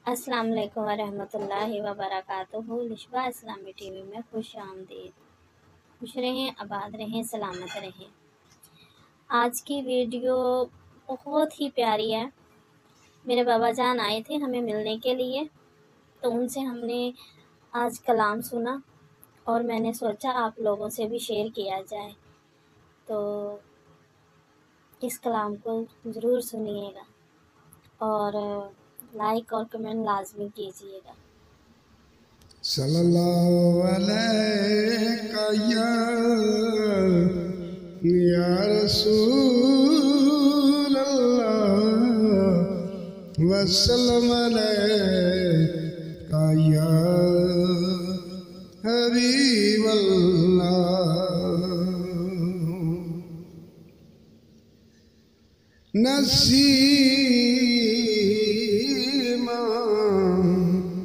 अस्सलाम वालेकुम वरहमतुल्लाहि वबरकातुहू। लिशबा इस्लामी टीवी में खुश आमदीद। खुश रहें, आबाद रहें, सलामत रहें। आज की वीडियो बहुत ही प्यारी है। मेरे बाबा जान आए थे हमें मिलने के लिए, तो उनसे हमने आज कलाम सुना और मैंने सोचा आप लोगों से भी शेयर किया जाए, तो इस कलाम को ज़रूर सुनिएगा और लाइक और कमेंट लाजमी कीजिएगा। सल्लल्लाहु अलैका या रसूल अल्लाह वसल्लम अलैका या हबीब अल्लाह। नसीमा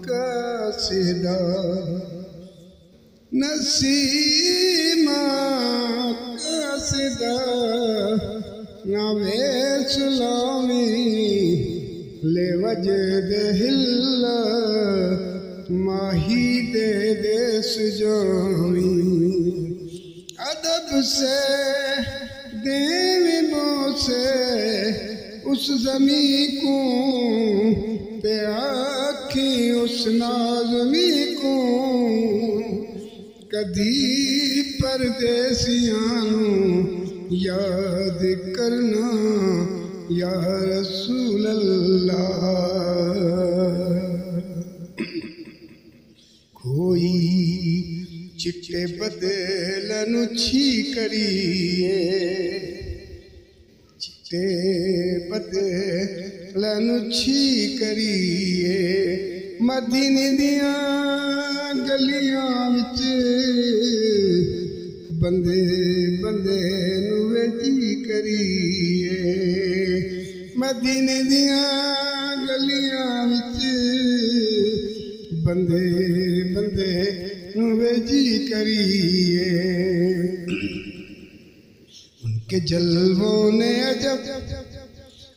कासिदा नवे सलामी ले वजद हिल माही दे देस जामी। अदब से देवों से उस ज़मी को ते आखी उस नाज़मी को कदी परदेसियां याद करना या रसूल अल्लाह। कोई चिट्टे बदलन छी करिए, चिट्टे बदलन छी करिए, मदीने दिया गलियां विच बंदे बंदे नू वेजी करिए। मदीने दिया गलियां विच बंदे बंदे नू वेजी करिए। उनके जलवों ने अजब,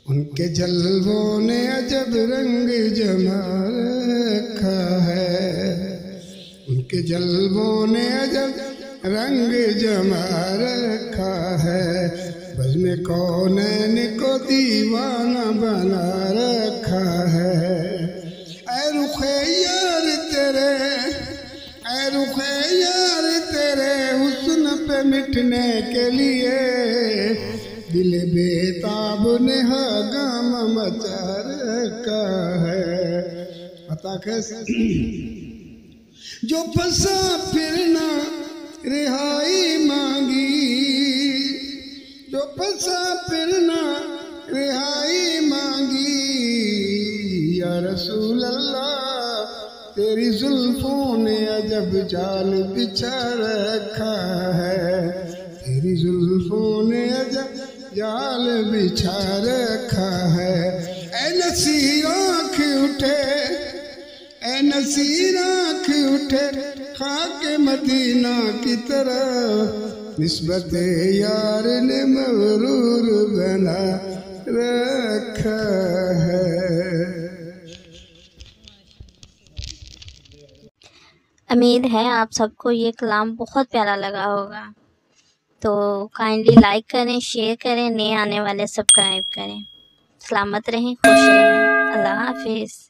उनके जलवों ने अजब रंग जमा रखा है। उनके जलवों ने अजब रंग जमा रखा है। बज़्म कौनैन को दीवाना बना रखा है। ऐ रुखे यार तेरे, ऐ रुखे यार तेरे हुस्न पे मिटने के लिए दिल बेताब ने हगाम मचा रखा है। पता कैसे जो फंसा फिरना रिहाई मांगी, जो फंसा फिरना रिहाई मांगी। या रसूल अल्लाह तेरी जुल्फों ने अजब जाल बिछा रखा है। तेरी जुल्फों ने अजब जाल बिछा रखा है। ऐ नसीर आँख उठे, ऐ नसीर आँख उठे खाक मदीना की तरफ, निस्बत यार ने मगरूर बना रखा है। उम्मीद है आप सबको ये कलाम बहुत प्यारा लगा होगा, तो काइंडली लाइक करें, शेयर करें, नए आने वाले सब्सक्राइब करें। सलामत रहें, खुश रहें। अल्लाह हाफिज़।